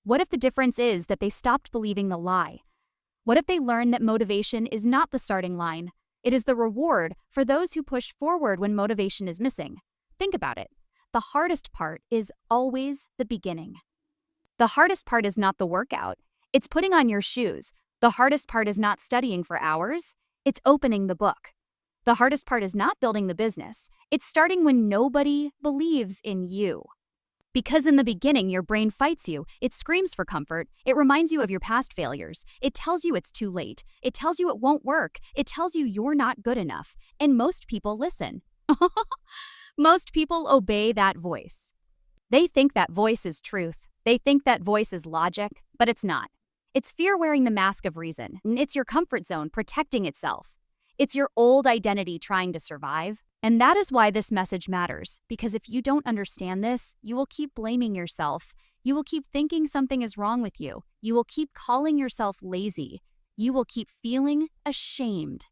What if the difference is that they stopped believing the lie? What if they learned that motivation is not the starting line? It is the reward for those who push forward when motivation is missing. Think about it. The hardest part is always the beginning. The hardest part is not the workout. It's putting on your shoes. The hardest part is not studying for hours. It's opening the book. The hardest part is not building the business. It's starting when nobody believes in you. Because in the beginning, your brain fights you. It screams for comfort. It reminds you of your past failures. It tells you it's too late. It tells you it won't work. It tells you you're not good enough. And most people listen. Most people obey that voice. They think that voice is truth. They think that voice is logic, but it's not. It's fear wearing the mask of reason. It's your comfort zone protecting itself. It's your old identity trying to survive. And that is why this message matters, because if you don't understand this, you will keep blaming yourself. You will keep thinking something is wrong with you. You will keep calling yourself lazy. You will keep feeling ashamed.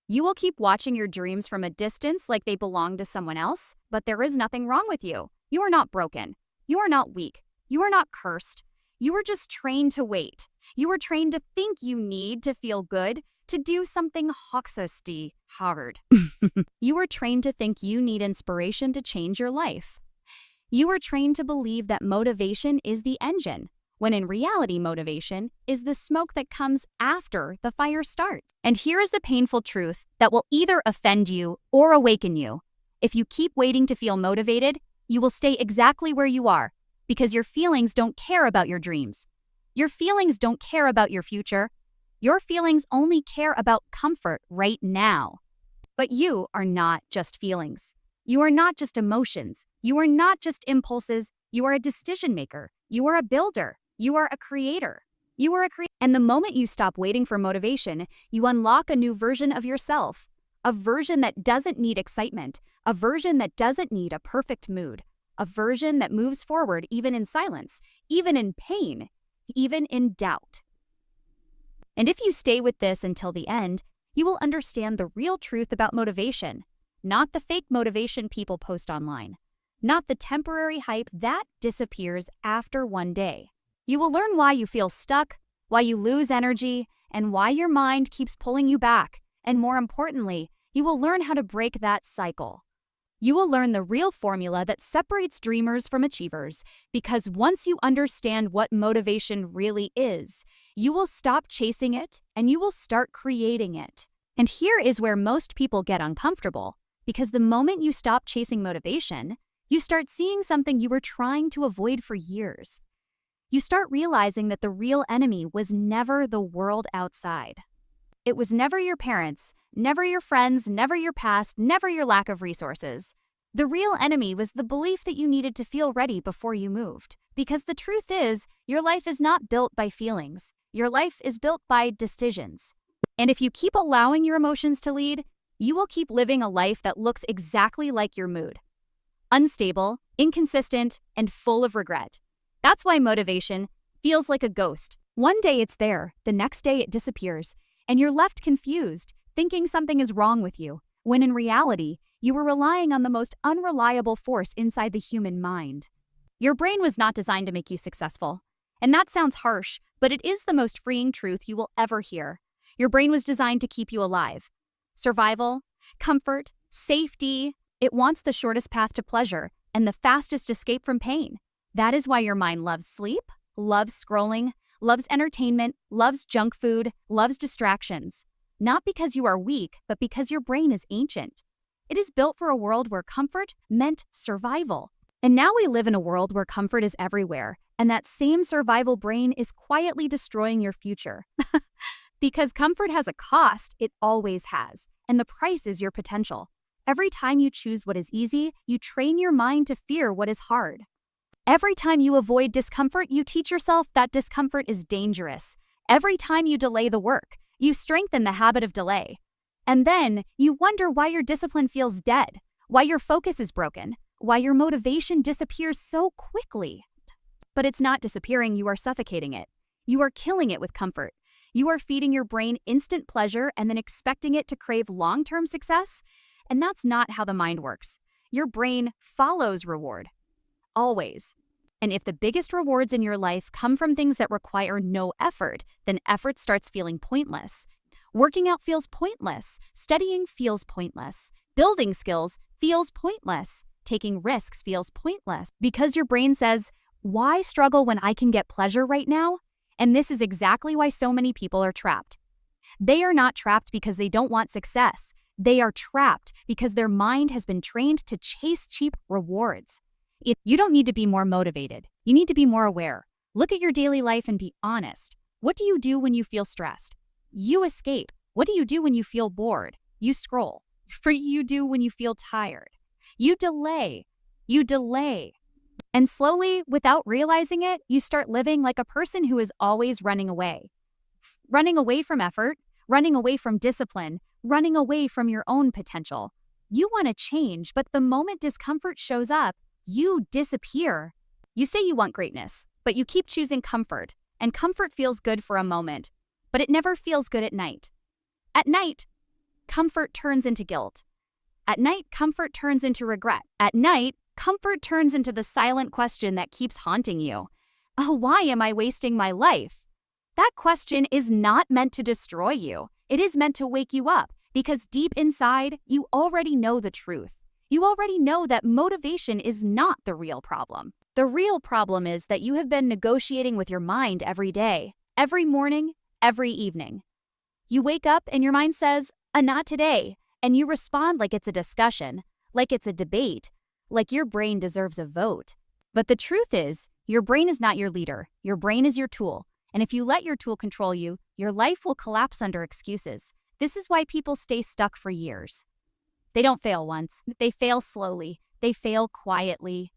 You will keep watching your dreams from a distance like they belong to someone else, but there is nothing wrong with you. You are not broken. You are not weak. You are not cursed. You are just trained to wait. You are trained to think you need to feel good, to do something hoxosty hard. You are trained to think you need inspiration to change your life. You are trained to believe that motivation is the engine, when in reality motivation is the smoke that comes after the fire starts. And here is the painful truth that will either offend you or awaken you. If you keep waiting to feel motivated, you will stay exactly where you are, because your feelings don't care about your dreams. Your feelings don't care about your future. Your feelings only care about comfort right now. But you are not just feelings. You are not just emotions. You are not just impulses. You are a decision maker. You are a builder. You are a creator. And the moment you stop waiting for motivation, you unlock a new version of yourself. A version that doesn't need excitement. A version that doesn't need a perfect mood. A version that moves forward even in silence, even in pain, even in doubt. And if you stay with this until the end, you will understand the real truth about motivation, not the fake motivation people post online, not the temporary hype that disappears after one day. You will learn why you feel stuck, why you lose energy, and why your mind keeps pulling you back. And more importantly, you will learn how to break that cycle. You will learn the real formula that separates dreamers from achievers, because once you understand what motivation really is, you will stop chasing it and you will start creating it. And here is where most people get uncomfortable, because the moment you stop chasing motivation, you start seeing something you were trying to avoid for years. You start realizing that the real enemy was never the world outside. It was never your parents, never your friends, never your past, never your lack of resources. The real enemy was the belief that you needed to feel ready before you moved. Because the truth is, your life is not built by feelings. Your life is built by decisions. And if you keep allowing your emotions to lead, you will keep living a life that looks exactly like your mood. Unstable, inconsistent, and full of regret. That's why motivation feels like a ghost. One day it's there, the next day it disappears. And you're left confused, thinking something is wrong with you, when in reality, you were relying on the most unreliable force inside the human mind. Your brain was not designed to make you successful. And that sounds harsh, but it is the most freeing truth you will ever hear. Your brain was designed to keep you alive. Survival, comfort, safety. It wants the shortest path to pleasure and the fastest escape from pain. That is why your mind loves sleep, loves scrolling, loves entertainment, loves junk food, loves distractions. Not because you are weak, but because your brain is ancient. It is built for a world where comfort meant survival. And now we live in a world where comfort is everywhere, and that same survival brain is quietly destroying your future. Because comfort has a cost, it always has, and the price is your potential. Every time you choose what is easy, you train your mind to fear what is hard. Every time you avoid discomfort, you teach yourself that discomfort is dangerous. Every time you delay the work, you strengthen the habit of delay. And then you wonder why your discipline feels dead, why your focus is broken, why your motivation disappears so quickly. But it's not disappearing, you are suffocating it. You are killing it with comfort. You are feeding your brain instant pleasure and then expecting it to crave long-term success. And that's not how the mind works. Your brain follows reward. Always. And if the biggest rewards in your life come from things that require no effort, then effort starts feeling pointless. Working out feels pointless. Studying feels pointless. Building skills feels pointless. Taking risks feels pointless. Because your brain says, why struggle when I can get pleasure right now? And this is exactly why so many people are trapped. They are not trapped because they don't want success. They are trapped because their mind has been trained to chase cheap rewards. You don't need to be more motivated. You need to be more aware. Look at your daily life and be honest. What do you do when you feel stressed? You escape. What do you do when you feel bored? You scroll. What do you do when you feel tired? You delay. You delay. And slowly, without realizing it, you start living like a person who is always running away. Running away from effort, running away from discipline, running away from your own potential. You want to change, but the moment discomfort shows up, you disappear. You say you want greatness, but you keep choosing comfort, and comfort feels good for a moment, but it never feels good at night. At night, comfort turns into guilt. At night, comfort turns into regret. At night, comfort turns into the silent question that keeps haunting you. Oh, why am I wasting my life? That question is not meant to destroy you. It is meant to wake you up, because deep inside, you already know the truth. You already know that motivation is not the real problem. The real problem is that you have been negotiating with your mind every day, every morning, every evening. You wake up and your mind says, not today, and you respond like it's a discussion, like it's a debate, like your brain deserves a vote. But the truth is, your brain is not your leader. Your brain is your tool. And if you let your tool control you, your life will collapse under excuses. This is why people stay stuck for years. They don't fail once. They fail slowly. They fail quietly.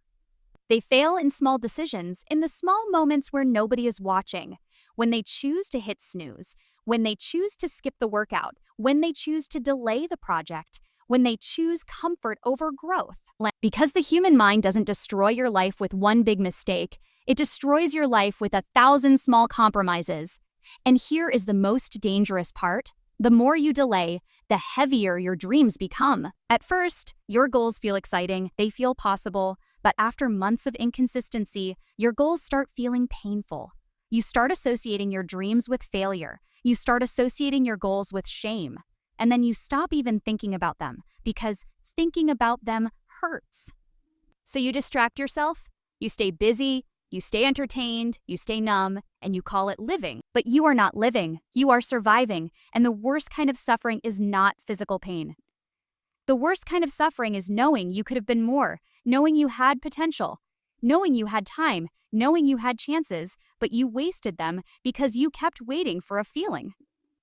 They fail in small decisions, in the small moments where nobody is watching. When they choose to hit snooze, when they choose to skip the workout, when they choose to delay the project, when they choose comfort over growth. Because the human mind doesn't destroy your life with one big mistake, it destroys your life with 1,000 small compromises. And here is the most dangerous part. The more you delay, the heavier your dreams become. At first, your goals feel exciting, they feel possible, but after months of inconsistency, your goals start feeling painful. You start associating your dreams with failure. You start associating your goals with shame. And then you stop even thinking about them, because thinking about them hurts. So you distract yourself, you stay busy, you stay entertained, you stay numb, and you call it living. But you are not living, you are surviving, and the worst kind of suffering is not physical pain. The worst kind of suffering is knowing you could have been more, knowing you had potential, knowing you had time, knowing you had chances, but you wasted them because you kept waiting for a feeling.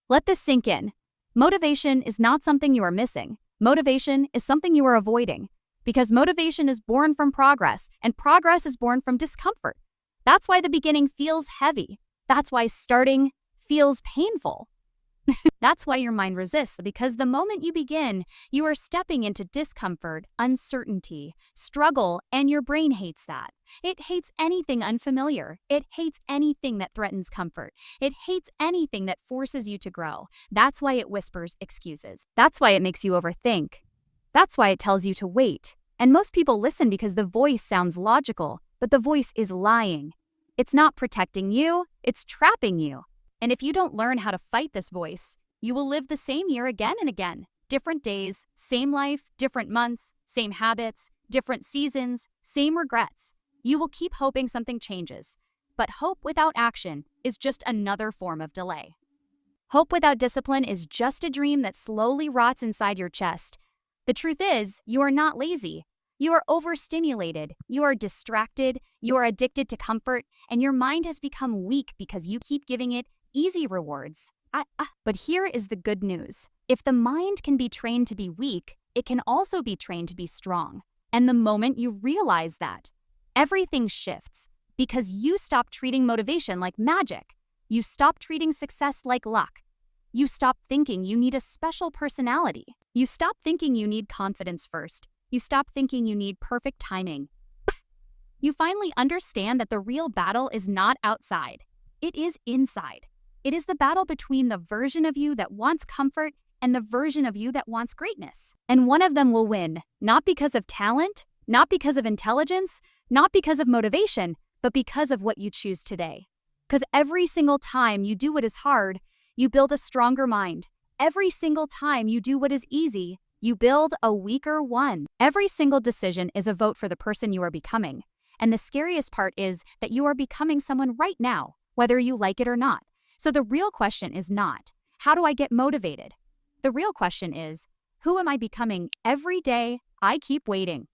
Let this sink in. Motivation is not something you are missing. Motivation is something you are avoiding. Because motivation is born from progress, and progress is born from discomfort. That's why the beginning feels heavy. That's why starting feels painful. That's why your mind resists, because the moment you begin, you are stepping into discomfort, uncertainty, struggle, and your brain hates that. It hates anything unfamiliar. It hates anything that threatens comfort. It hates anything that forces you to grow. That's why it whispers excuses. That's why it makes you overthink. That's why it tells you to wait. And most people listen because the voice sounds logical, but the voice is lying. It's not protecting you, it's trapping you. And if you don't learn how to fight this voice, you will live the same year again and again. Different days, same life, different months, same habits, different seasons, same regrets. You will keep hoping something changes. But hope without action is just another form of delay. Hope without discipline is just a dream that slowly rots inside your chest. The truth is, you are not lazy. You are overstimulated, you are distracted, you are addicted to comfort, and your mind has become weak because you keep giving it easy rewards. But here is the good news. If the mind can be trained to be weak, it can also be trained to be strong. And the moment you realize that, everything shifts because you stop treating motivation like magic. You stop treating success like luck. You stop thinking you need a special personality. You stop thinking you need confidence first. You stop thinking you need perfect timing. You finally understand that the real battle is not outside. It is inside. It is the battle between the version of you that wants comfort and the version of you that wants greatness. And one of them will win, not because of talent, not because of intelligence, not because of motivation, but because of what you choose today. Because every single time you do what is hard, you build a stronger mind. Every single time you do what is easy, you build a weaker one. Every single decision is a vote for the person you are becoming. And the scariest part is that you are becoming someone right now, whether you like it or not. So the real question is not, how do I get motivated? The real question is, who am I becoming every day I keep waiting?